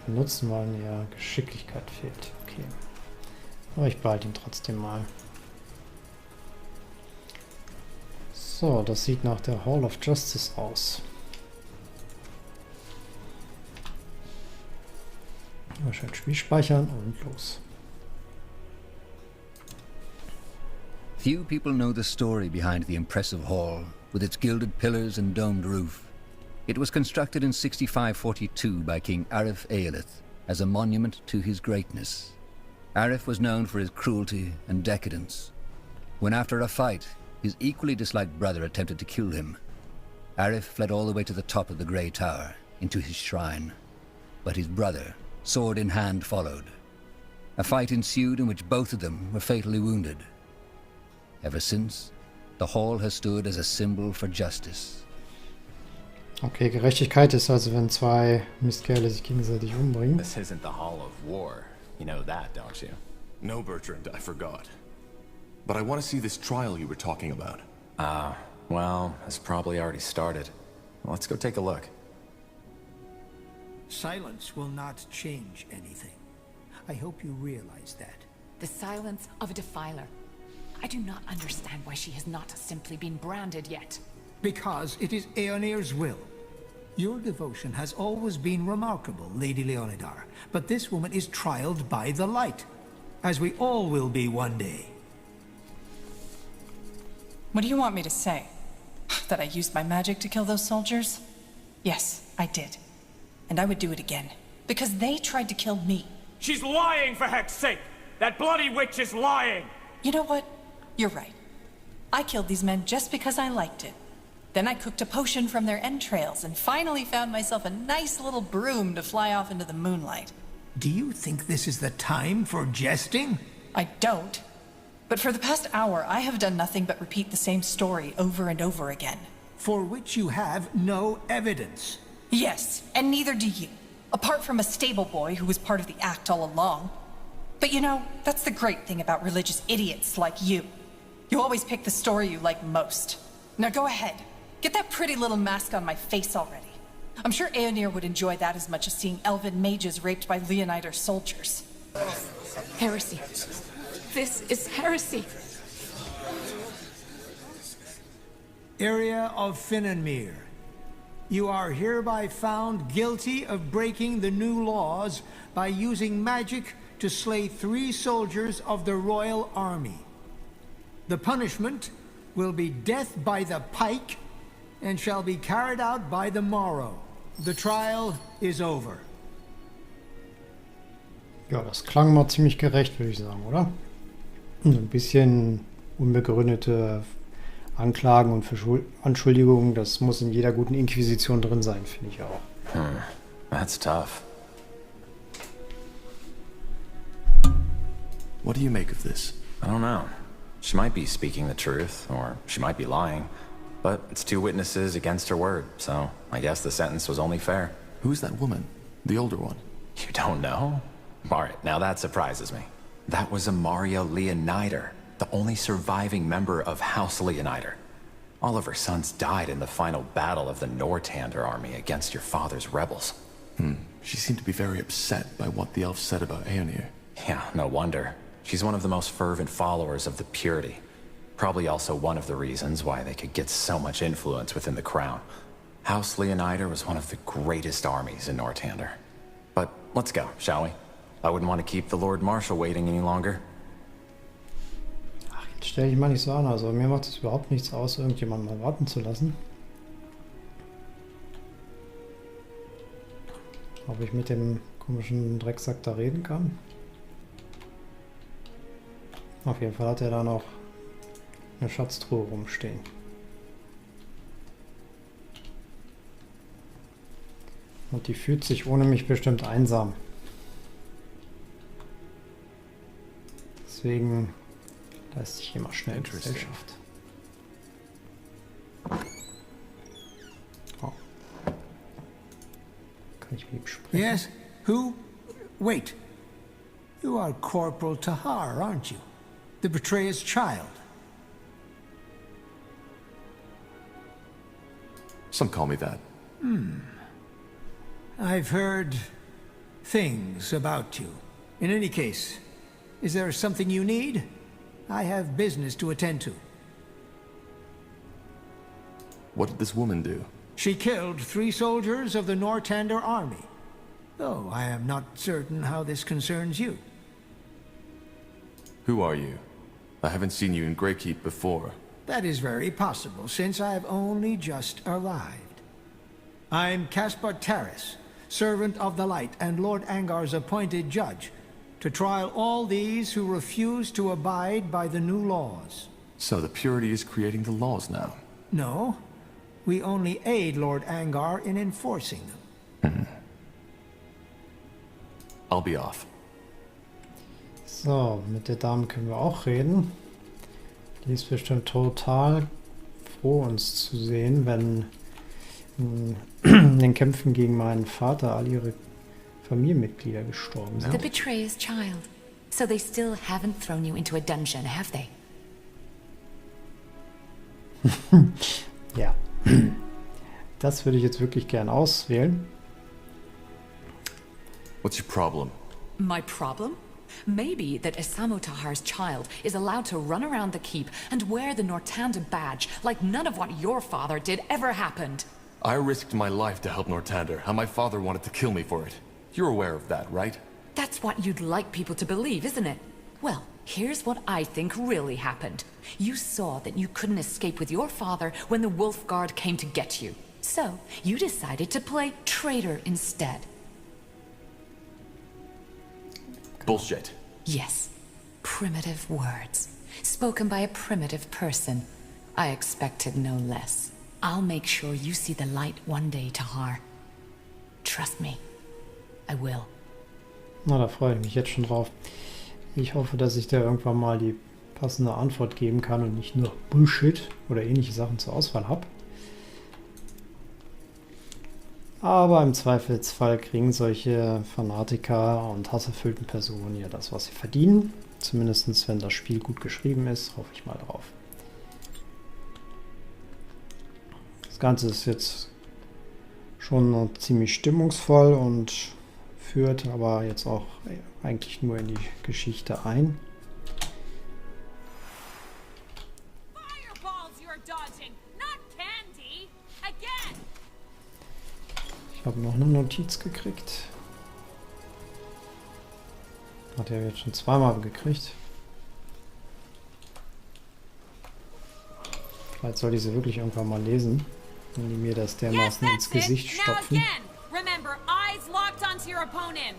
benutzen, weil mir Geschicklichkeit fehlt. Okay. Aber ich behalte ihn trotzdem mal. So, das sieht nach der Hall of Justice aus. Wahrscheinlich Spiel speichern und los. Few people know the story behind the impressive hall, with its gilded pillars and domed roof. It was constructed in 6542 by King Arif Eilith as a monument to his greatness. Arif was known for his cruelty and decadence. When after a fight, his equally disliked brother attempted to kill him, Arif fled all the way to the top of the Grey Tower, into his shrine. But his brother, sword in hand, followed. A fight ensued in which both of them were fatally wounded. Ever since, the hall has stood as a symbol for justice. Okay, Gerechtigkeit ist also, wenn zwei Mistkerle sich gegenseitig umbringen. This isn't the Hall of War. You know that, don't you? No, Bertrand, I forgot. But I want to see this trial you were talking about. Well, it's probably already started. Let's go take a look. Silence will not change anything. I hope you realize that. The silence of a defiler. I do not understand why she has not simply been branded yet. Because it is Aeonir's will. Your devotion has always been remarkable, Lady Leonidar, but this woman is trialed by the light, as we all will be one day. What do you want me to say? That I used my magic to kill those soldiers? Yes, I did. And I would do it again. Because they tried to kill me. She's lying, for heck's sake! That bloody witch is lying! You know what? You're right. I killed these men just because I liked it. Then I cooked a potion from their entrails and finally found myself a nice little broom to fly off into the moonlight. Do you think this is the time for jesting? I don't. But for the past hour, I have done nothing but repeat the same story over and over again. For which you have no evidence. Yes, and neither do you. Apart from a stable boy who was part of the act all along. But you know, that's the great thing about religious idiots like you. You always pick the story you like most. Now go ahead. Get that pretty little mask on my face already. I'm sure Aeonir would enjoy that as much as seeing elven mages raped by Leonider soldiers. Heresy. This is heresy. Area of Finnenmere. You are hereby found guilty of breaking the new laws by using magic to slay 3 soldiers of the royal army. The punishment will be death by the pike and shall be carried out by the morrow. The trial is over. Ja, das klang mal ziemlich gerecht, würde ich sagen, oder? Ein bisschen unbegründete Anklagen und Anschuldigungen, das muss in jeder guten Inquisition drin sein, finde ich auch. That's tough. What do you make of this? I don't know. She might be speaking the truth, or she might be lying. But it's 2 witnesses against her word, so I guess the sentence was only fair. Who's that woman? The older one? You don't know? Alright, now that surprises me. That was Amaria Leonider, the only surviving member of House Leonider. All of her sons died in the final battle of the Nortander army against your father's rebels. She seemed to be very upset by what the elf said about Aeonir. Yeah, no wonder. She's one of the most fervent followers of the purity. Probably also one of the reasons why they could get so much influence within the crown. House Leonider was one of the greatest armies in Nortander. But let's go, shall we? I wouldn't want to keep the Lord Marshal waiting any longer. Ach, jetzt stell dich mal nicht so an. Also mir macht es überhaupt nichts aus, irgendjemanden mal warten zu lassen. Ob ich mit dem komischen Drecksack da reden kann? Auf jeden Fall hat er da noch eine Schatztruhe rumstehen. Und die fühlt sich ohne mich bestimmt einsam. Deswegen leiste ich hier mal schnell Gesellschaft. Oh. Kann ich mit ihm sprechen? Yes? Who? Wait. You are Corporal Tahar, aren't you? The betrayer's child. Some call me that. I've heard things about you. In any case, is there something you need? I have business to attend to. What did this woman do? She killed 3 soldiers of the Nortander army. Though I am not certain how this concerns you. Who are you? I haven't seen you in Greykeep before. That is very possible, since I have only just arrived. I'm Caspar Terrace, servant of the Light and Lord Angar's appointed judge, to trial all these who refuse to abide by the new laws. So the Purity is creating the laws now? No, we only aid Lord Angar in enforcing them. I'll be off. So, mit der Dame können wir auch reden. Die ist bestimmt total froh, uns zu sehen, wenn in den Kämpfen gegen meinen Vater all ihre Familienmitglieder gestorben sind. The betrayer's child. So they still haven't thrown you into a dungeon, have they? Ja. Das würde ich jetzt wirklich gern auswählen. What's your problem? My problem? Maybe that Isamu Tahar's child is allowed to run around the keep and wear the Nortander badge like none of what your father did ever happened. I risked my life to help Nortander, and my father wanted to kill me for it. You're aware of that, right? That's what you'd like people to believe, isn't it? Well, here's what I think really happened. You saw that you couldn't escape with your father when the Wolf Guard came to get you. So, you decided to play traitor instead. Bullshit. Yes. Primitive words. Spoken by a primitive person. I expected no less. I'll make sure you see the light one day, Tahar. Trust me. I will. Na, da freue ich mich jetzt schon drauf. Ich hoffe, dass ich da irgendwann mal die passende Antwort geben kann und nicht nur Bullshit oder ähnliche Sachen zur Auswahl habe. Aber im Zweifelsfall kriegen solche Fanatiker und hasserfüllten Personen ja das, was sie verdienen. Zumindest wenn das Spiel gut geschrieben ist, hoffe ich mal drauf. Das Ganze ist jetzt schon ziemlich stimmungsvoll und führt aber jetzt auch eigentlich nur in die Geschichte ein. Ich habe noch eine Notiz gekriegt. Hat er jetzt schon zweimal gekriegt. Vielleicht soll ich sie wirklich irgendwann mal lesen, wenn die mir das dermaßen ins Gesicht stopfen. Remember, eyes locked onto your opponent.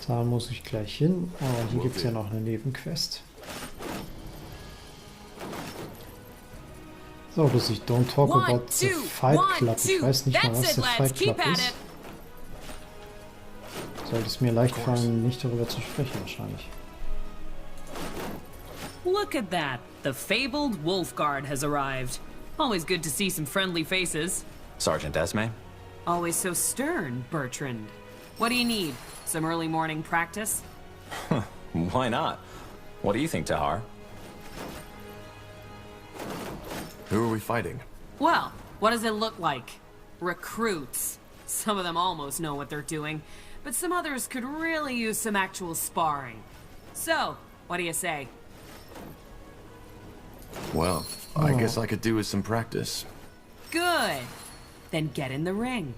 Da muss ich gleich hin, aber hier gibt es ja noch eine Nebenquest. So, dass ich Don't Talk About the Fight Club. Ich weiß nicht mal, was der Fight Club ist. Sollte es mir leicht fallen, nicht darüber zu sprechen, wahrscheinlich. Look at that. The fabled Wolf Guard has arrived. Always good to see some friendly faces. Sergeant Esme? Always so stern, Bertrand. What do you need? Some early morning practice? Why not? What do you think, Tahar? Who are we fighting? Well, what does it look like? Recruits. Some of them almost know what they're doing, but some others could really use some actual sparring. So, what do you say? Well, I guess I could do with some practice. Good. Then get in the ring.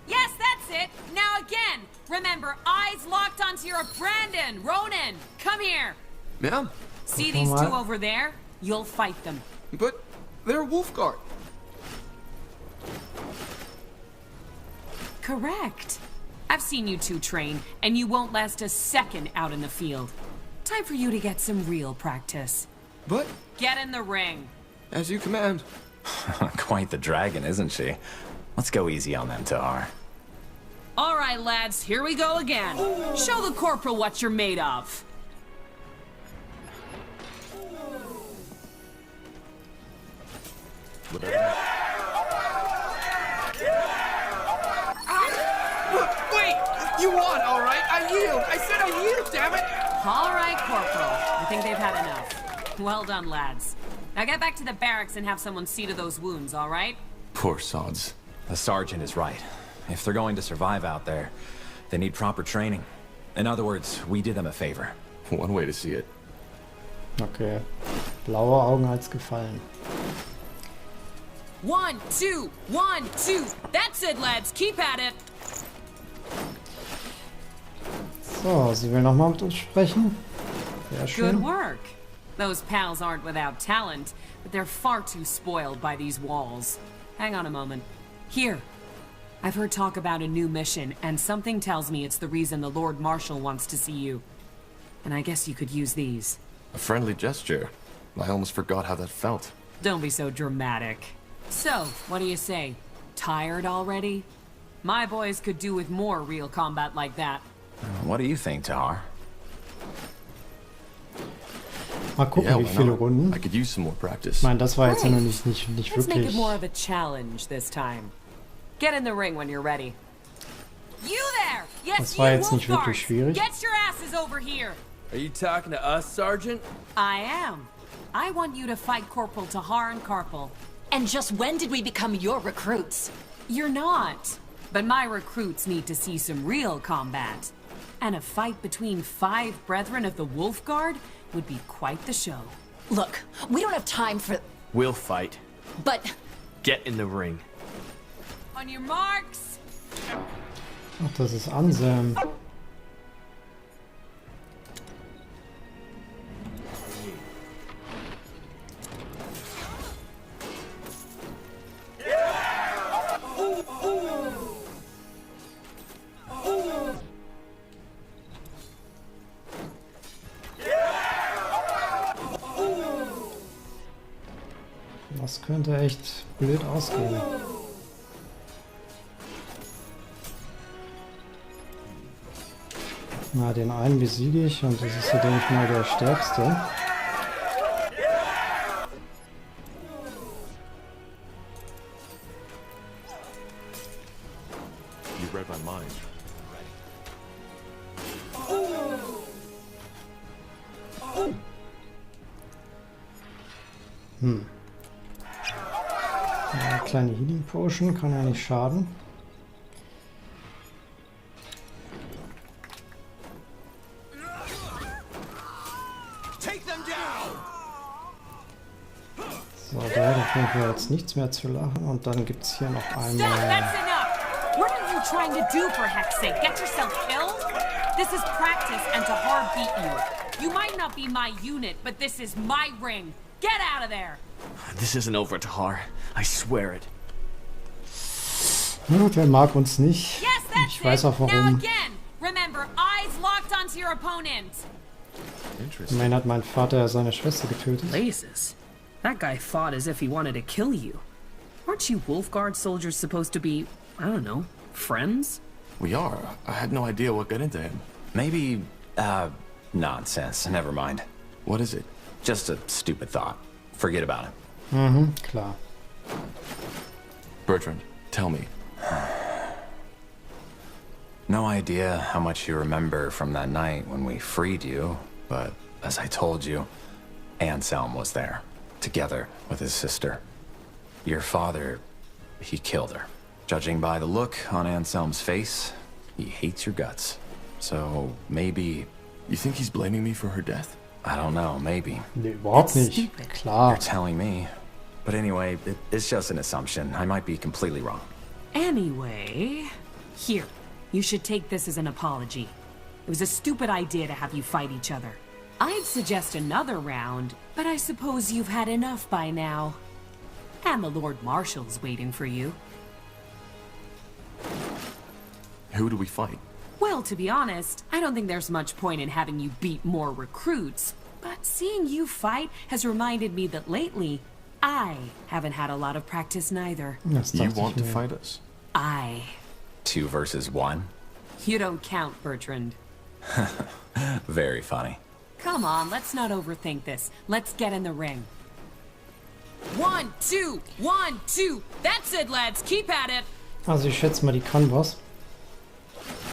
Yes, that's it. Now again. Remember, eyes locked onto your Brandon, Ronan. Come here. Yeah, See these two over there? You'll fight them. but they're Wolfguard. Correct. I've seen you two train, and you won't last a second out in the field. Time for you to get some real practice. But, Get in the ring. as you command. Quite the dragon, isn't she? Let's go easy on them, Tahar. All right, lads, here we go again. Show the Corporal what you're made of. Wait! You won, all right? I yield! I said I yield, All right, Corporal. I think they've had enough. Well done, lads. Now get back to the barracks and have someone see to those wounds, all right? Poor sods. The sergeant is right. If they're going to survive out there, they need proper training. In other words, we did them a favor. One way to see it. Okay. Blaue Augen hat's gefallen. 1, 2, 1, 2. That's it, lads. Keep at it. So, sie will nochmal mit uns sprechen. Sehr schön. Good work. Those pals aren't without talent, but they're far too spoiled by these walls. Hang on a moment. Here. I've heard talk about a new mission, and something tells me it's the reason the Lord Marshal wants to see you. And I guess you could use these. A friendly gesture. I almost forgot how that felt. Don't be so dramatic. So, what do you say? Tired already? My boys could do with more real combat like that. What do you think, Tahar? Mal gucken, Yeah, wie why viele not? Runden. I could use some more practice. Ich meine, das war jetzt ja noch Great. nicht Let's make it wirklich... more of a challenge this time. Get in the ring when you're ready. You there! Yes, Das war you jetzt nicht wirklich Wolfguards! schwierig. Get your asses over here! Are you talking to us, Sergeant? I am. I want you to fight Corporal Tahar and Corporal. And just when did we become your recruits? You're not. But my recruits need to see some real combat. And a fight between 5 brethren of the Wolf Guard would be quite the show. Look, we don't have time for... We'll fight. But... Get in the ring. On your marks! Ach, das ist Anselm. Das könnte echt blöd ausgehen. Na, den einen besiege ich und das ist ja, denke ich mal, der stärkste. You read my mind. Eine kleine Healing Potion kann ja nicht schaden. So, da hat auf jeden Fall jetzt nichts mehr zu lachen. Und dann gibt es hier noch Stop! einmal... That's enough! What are you trying to do, for heck's sake? Get yourself killed? This is practice, and Tahar beat you. You might not be my unit, but this is my ring. Get out of there! This isn't over, Tahar. I swear it. Na gut, wer mag uns nicht? Yes, that's Ich weiß auch it! Now warum. again! Remember, eyes locked onto your opponent! Immerhin hat mein Vater ja seine Schwester getötet. Blazes. That guy fought as if he wanted to kill you. Aren't you Wolf Guard soldiers supposed to be, I don't know, friends? We are. I had no idea what got into him. Maybe, nonsense. Never mind. What is it? Just a stupid thought. Forget about it. Mhm, klar. Bertrand, tell me. No idea how much you remember from that night when we freed you, but as I told you, Anselm was there, together with his sister. Your father, he killed her. Judging by the look on Anselm's face, he hates your guts. So maybe... You think he's blaming me for her death? I don't know, maybe. Nee, überhaupt nicht. You're Klar. telling me. But anyway, it's just an assumption. I might be completely wrong. Anyway, here. You should take this as an apology. It was a stupid idea to have you fight each other. I'd suggest another round, but I suppose you've had enough by now. And the Lord Marshal's waiting for you. Who do we fight? Well, to be honest, I don't think there's much point in having you beat more recruits, but seeing you fight has reminded me that lately, I haven't had a lot of practice neither. Das You dachte want ich to mir. fight us? 2 versus 1? You don't count, Bertrand. Very funny. Come on, let's not overthink this. Let's get in the ring. 1, 2, 1, 2. That's it, lads. Keep at it. Also ich schätze mal, die kann was.